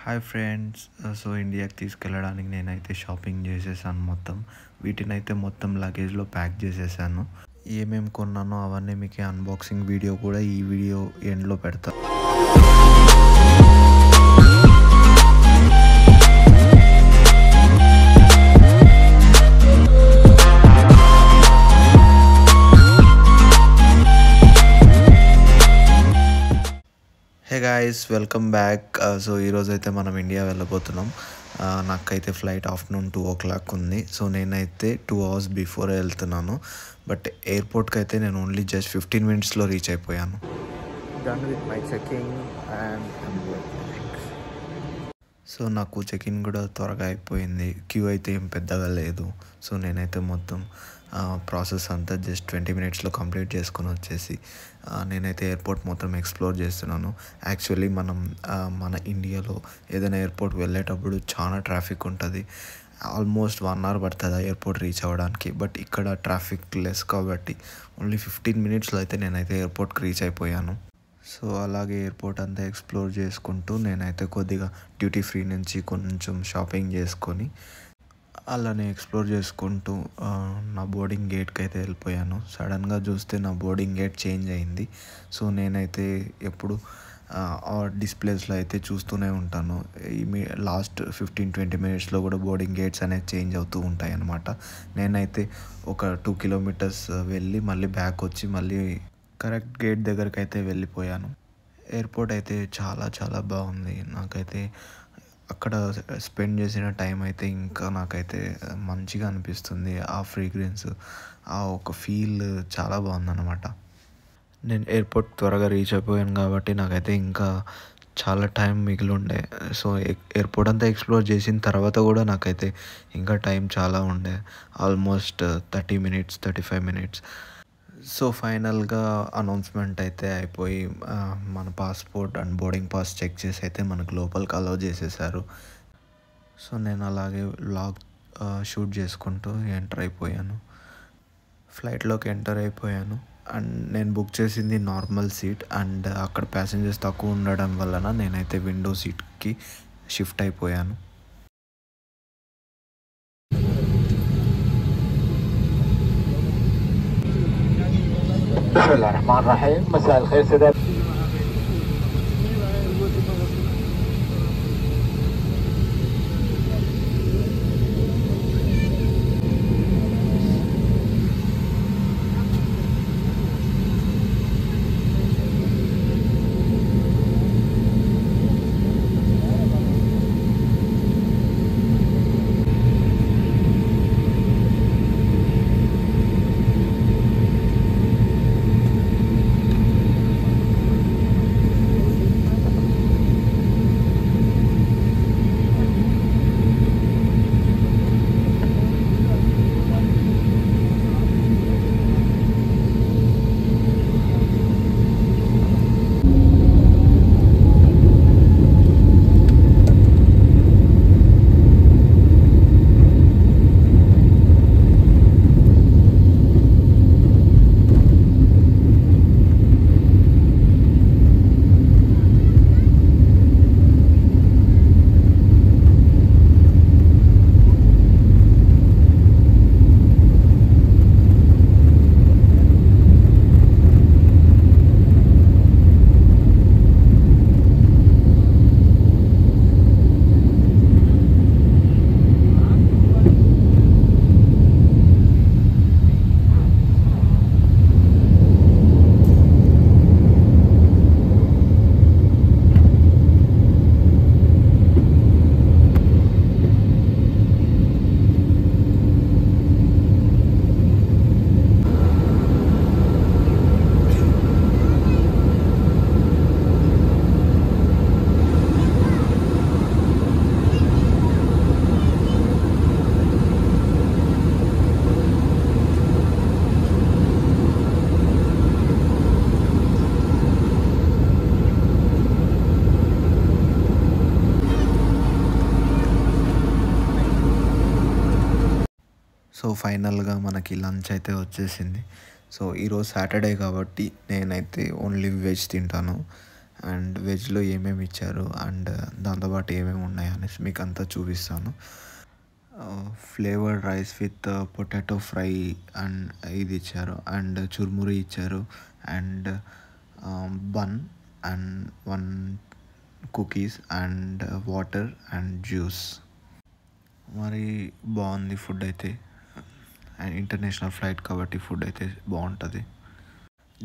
Hi friends. So ఇండియాకి తీసుకెళ్ళడానికి నేనైతే షాపింగ్ చేసేసాను మొత్తం. వీటినైతే మొత్తం లగేజ్లో ప్యాక్ చేసేసాను. ఏమేమి కొన్నానో అవన్నీ మీకు అన్బాక్సింగ్ వీడియో కూడా ఈ వీడియో ఎండ్లో పెడతా. Hey guys, welcome back. So ఈరోజైతే మనం ఇండియా వెళ్ళబోతున్నాం. నాకైతే ఫ్లైట్ ఆఫ్టర్నూన్ 2 o'clock ఉంది. సో నేనైతే 2 hours బిఫోర్ వెళ్తున్నాను. బట్ ఎయిర్పోర్ట్కి అయితే నేను ఓన్లీ జస్ట్ 15 minutesలో రీచ్ అయిపోయాను. Done with my checking and so నాకు చెకింగ్ కూడా త్వరగా అయిపోయింది. క్యూ అయితే ఏం పెద్దగా లేదు. సో నేనైతే మొత్తం ప్రాసెస్ అంతా జస్ట్ 20 minutesలో కంప్లీట్ చేసుకొని వచ్చేసి నేనైతే ఎయిర్పోర్ట్ మొత్తం ఎక్స్ప్లోర్ చేస్తున్నాను. యాక్చువల్లీ మన ఇండియాలో ఏదైనా ఎయిర్పోర్ట్ వెళ్ళేటప్పుడు చాలా ట్రాఫిక్ ఉంటుంది. ఆల్మోస్ట్ 1 hour పడుతుంది ఎయిర్పోర్ట్ రీచ్ అవ్వడానికి. బట్ ఇక్కడ ట్రాఫిక్ లెస్ కాబట్టి ఓన్లీ 15 minutesలో అయితే నేనైతే ఎయిర్పోర్ట్కి రీచ్ అయిపోయాను. సో అలాగే ఎయిర్పోర్ట్ అంతా ఎక్స్ప్లోర్ చేసుకుంటూ నేనైతే కొద్దిగా డ్యూటీ ఫ్రీ నుంచి కొంచెం షాపింగ్ చేసుకొని అలానే ఎక్స్ప్లోర్ చేసుకుంటూ నా బోర్డింగ్ గేట్కి అయితే వెళ్ళిపోయాను. సడన్గా చూస్తే నా బోర్డింగ్ గేట్ చేంజ్ అయింది. సో నేనైతే ఎప్పుడు డిస్ప్లేస్లో అయితే చూస్తూనే ఉంటాను. లాస్ట్ 15-20 minutesలో కూడా బోర్డింగ్ గేట్స్ అనేది చేంజ్ అవుతూ ఉంటాయి అన్నమాట. నేనైతే ఒక 2 kilometers వెళ్ళి మళ్ళీ బ్యాక్ వచ్చి మళ్ళీ కరెక్ట్ గేట్ దగ్గరికి అయితే వెళ్ళిపోయాను. ఎయిర్పోర్ట్ అయితే చాలా చాలా బాగుంది. నాకైతే అక్కడ స్పెండ్ చేసిన టైం అయితే ఇంకా నాకైతే మంచిగా అనిపిస్తుంది. ఆ ఫ్రేగ్రెన్స్, ఆ ఒక ఫీల్ చాలా బాగుందన్నమాట. నేను ఎయిర్పోర్ట్ త్వరగా రీచ్ అయిపోయాను కాబట్టి నాకైతే ఇంకా చాలా టైం మిగిలి ఉండే. సో ఎయిర్పోర్ట్ అంతా ఎక్స్ప్లోర్ చేసిన తర్వాత కూడా నాకైతే ఇంకా టైం చాలా ఉండే. Almost 30 minutes, 35 minutes. సో ఫైనల్గా అనౌన్స్మెంట్ అయితే అయిపోయి మన passport and boarding pass check చేసి అయితే మనకు లోపలికి అలౌ చేసేసారు. సో నేను అలాగే వ్లాగ్ షూట్ చేసుకుంటూ ఎంటర్ అయిపోయాను. ఫ్లైట్లోకి ఎంటర్ అయిపోయాను. అండ్ నేను బుక్ చేసింది నార్మల్ సీట్. అండ్ అక్కడ ప్యాసింజర్స్ తక్కువ ఉండడం వలన నేనైతే విండో సీట్కి షిఫ్ట్ అయిపోయాను. بسم الله الرحمن الرحيم. مساء الخير سيدات. సో ఫైనల్గా మనకి లంచ్ అయితే వచ్చేసింది. సో ఈరోజు సాటర్డే కాబట్టి నేనైతే ఓన్లీ వెజ్ తింటాను. అండ్ వెజ్లో ఏమేమి ఇచ్చారు అండ్ దాంతోపాటు ఏమేమి ఉన్నాయి అనేసి మీకు అంతా చూపిస్తాను. Flavoured rice with potato fry and ఇది ఇచ్చారు అండ్ చుర్మురి ఇచ్చారు and bun and 1 cookies and water and juice. మరి బాగుంది ఫుడ్ అయితే. అండ్ ఇంటర్నేషనల్ ఫ్లైట్ కాబట్టి ఫుడ్ అయితే బాగుంటుంది.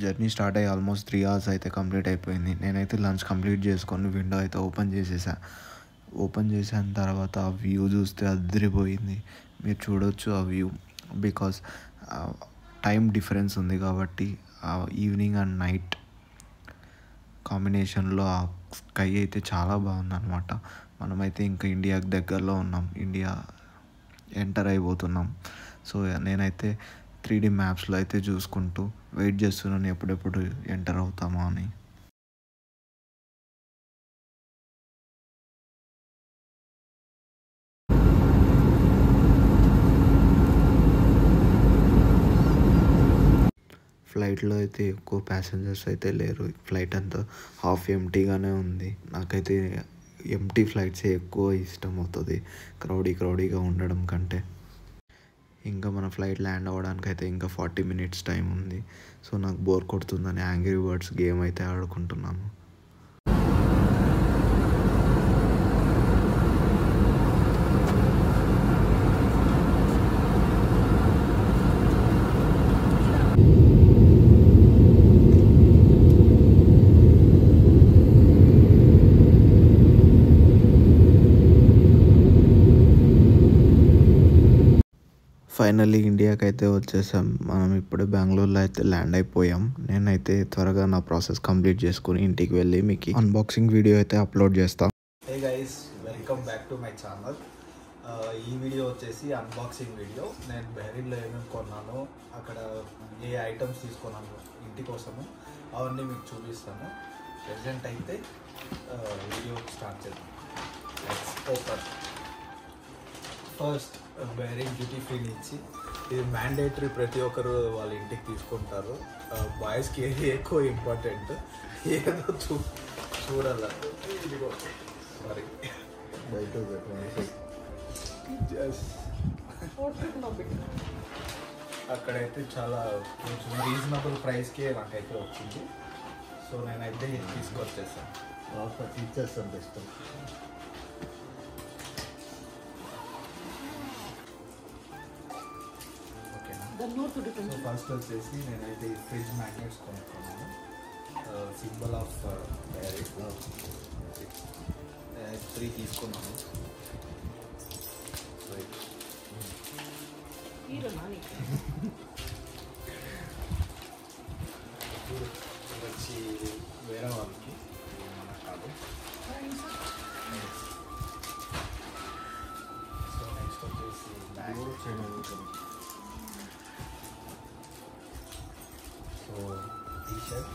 జర్నీ స్టార్ట్ అయ్యి ఆల్మోస్ట్ 3 hours అయితే కంప్లీట్ అయిపోయింది. నేనైతే లంచ్ కంప్లీట్ చేసుకొని విండో అయితే ఓపెన్ చేసిన తర్వాత ఆ వ్యూ చూస్తే అదిరిపోయింది. మీరు చూడొచ్చు ఆ వ్యూ. బికాస్ టైం డిఫరెన్స్ ఉంది కాబట్టి ఈవినింగ్ అండ్ నైట్ కాంబినేషన్లో ఆ స్కై అయితే చాలా బాగుందన్నమాట. మనమైతే ఇంకా ఇండియాకి దగ్గరలో ఉన్నాం, ఇండియా ఎంటర్ అయిపోతున్నాం. సో నేనైతే 3D మ్యాప్స్లో అయితే చూసుకుంటూ వెయిట్ చేస్తున్నాను ఎప్పుడెప్పుడు ఎంటర్ అవుతామో అని. ఫ్లైట్లో అయితే ఎక్కువ ప్యాసింజర్స్ అయితే లేరు. ఫ్లైట్ అంతా హాఫ్ ఎంటీగానే ఉంది. నాకైతే ఎంటీ ఫ్లైట్సే ఎక్కువ ఇష్టం అవుతుంది క్రౌడీగా ఉండడం కంటే. ఇంకా మన ఫ్లైట్ ల్యాండ్ అవ్వడానికి అయితే ఇంకా 40 minutes టైం ఉంది. సో నాకు బోర్ కొడుతుందని యాంగ్రీ బర్డ్స్ గేమ్ అయితే ఆడుకుంటున్నాను. ఫైనల్లీ ఇండియాకి అయితే వచ్చేసాం. మనం ఇప్పుడే బెంగళూరులో అయితే ల్యాండ్ అయిపోయాం. నేనైతే త్వరగా నా ప్రాసెస్ కంప్లీట్ చేసుకుని ఇంటికి వెళ్ళి మీకు అన్బాక్సింగ్ వీడియో అయితే అప్లోడ్ చేస్తాను. Hey guys, welcome back to my channel. ఈ వీడియో వచ్చేసి అన్బాక్సింగ్ వీడియో. నేను బహ్రీన్లో ఏమేమి కొన్నాను, అక్కడ ఏ ఐటమ్స్ తీసుకున్నాను ఇంటి కోసము, అవన్నీ మీకు చూపిస్తాను. ప్రెజెంట్ అయితే వీడియో స్టార్ట్ చేద్దాం. ఓపెన్. ఫస్ట్ బహ్రీన్ డ్యూటీ ఫ్రీ నుంచి. ఇది మ్యాండేటరీ, ప్రతి ఒక్కరు వాళ్ళ ఇంటికి తీసుకుంటారు. బాయ్స్కి ఏది ఎక్కువ ఇంపార్టెంట్, ఏదో చూడాలి. ఇదిగో సారీ బయట అక్కడైతే చాలా కొంచెం రీజనబుల్ ప్రైస్కే నాకైతే వచ్చింది. సో నేనైతే ఇది తీసుకొచ్చేసాను. ఇచ్చేస్తాను బెస్ట్. సో ఫస్ట్ వచ్చేసి నేనైతే ఈ ఫ్రిడ్జ్ మ్యాగ్నెట్స్ కొనుక్కున్నాను. Symbol of Bahrain. 3 తీసుకున్నాను. వచ్చి వేరే వాళ్ళకి, మనకు కాదు. సో నెక్స్ట్ వచ్చేసి so T shirt,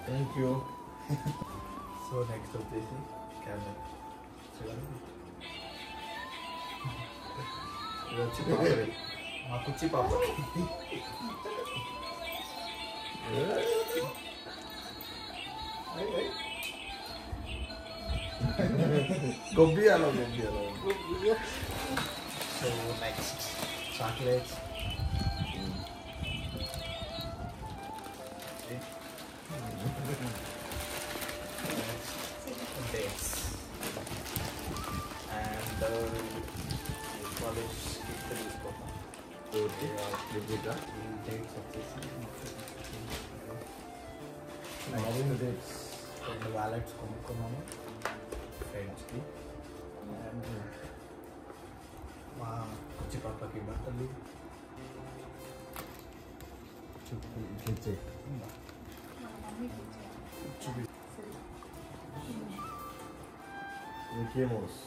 thank you. So next వచ్చేసి కెమెరా. చూడండి, ఇది వచ్చి పాపది, మా కుచ్చి పాప. గొబ్బియాలో. So next chocolates. dates and college gift తీసుకోవాలి. డేట్స్ వచ్చేసి డేట్స్ 2 వ్యాలెట్స్ కొనుక్కున్నాను ఫ్రెండ్స్కి. అండ్ మా కుచ్చి పాపకి బట్టలు, Mickey-Mouse.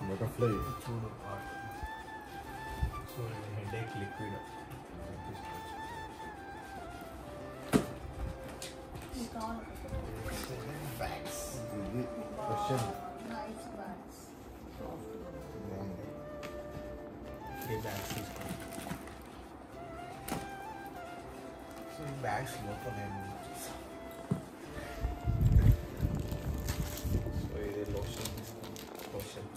Butterfly. So headache liquid. Bags ఇది క్వశ్చన్ ఈ బ్యాగ్స్ తీసుకోండి. సో ఈ బ్యాగ్స్ లోపల నేను సో ఇది లోషన్ తీసుకోండి. లోషన్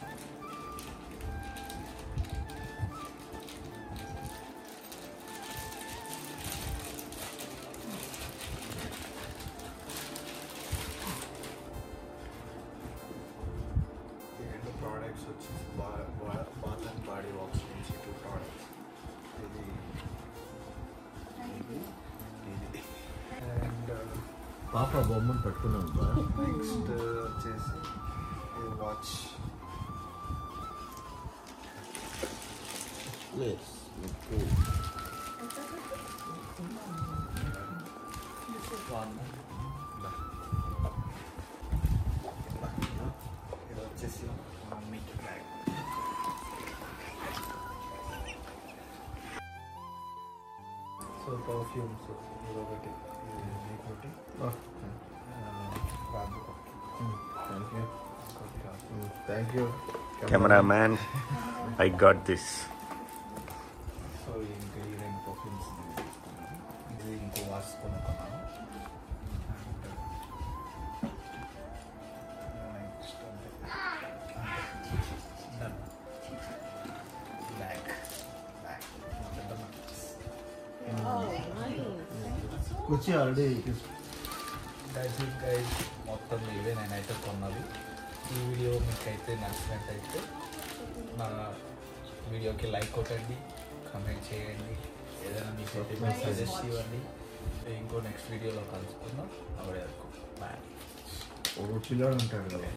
ప్రోడక్ట్స్ వచ్చేసి బాత్ అండ్ బాడీ వాష్ నుంచి 2 ప్రోడక్ట్స్. ఇది అండ్ పాప బొమ్మను పట్టుకున్నాను బా. నెక్స్ట్ వచ్చేసి ఇది వాచ్. Yes, okay. ఇది వచ్చేసి మమ్మీకి బ్యాగ్. సో పర్ఫ్యూమ్స్ ఇది ఒకటి, ఇది ఇంకోటి thank you Cameraman, I got this. So ఇంకా ఈ 2 పర్ఫ్యూమ్స్ ఇది ఇంకో వాష్ కొనుక్కున్నాను. నెక్స్ట్ డన్ బ్యాగ్ వచ్చి ఆల్రెడీ గైస్ మొత్తం ఇవే నేనైతే కొన్నది. ఈ వీడియో మీకైతే నచ్చినట్టయితే నా వీడియోకి లైక్ కొట్టండి, కామెంట్ చేయండి, ఏదైనా మీ సెంటిమెంట్ సజెస్ట్ ఇవ్వండి. ఇంకో నెక్స్ట్ వీడియోలో కలుసుకుందాం. అప్పుడే వరకు బాయ్. ఒక పిల్లాడు ఉంటాడు కదా.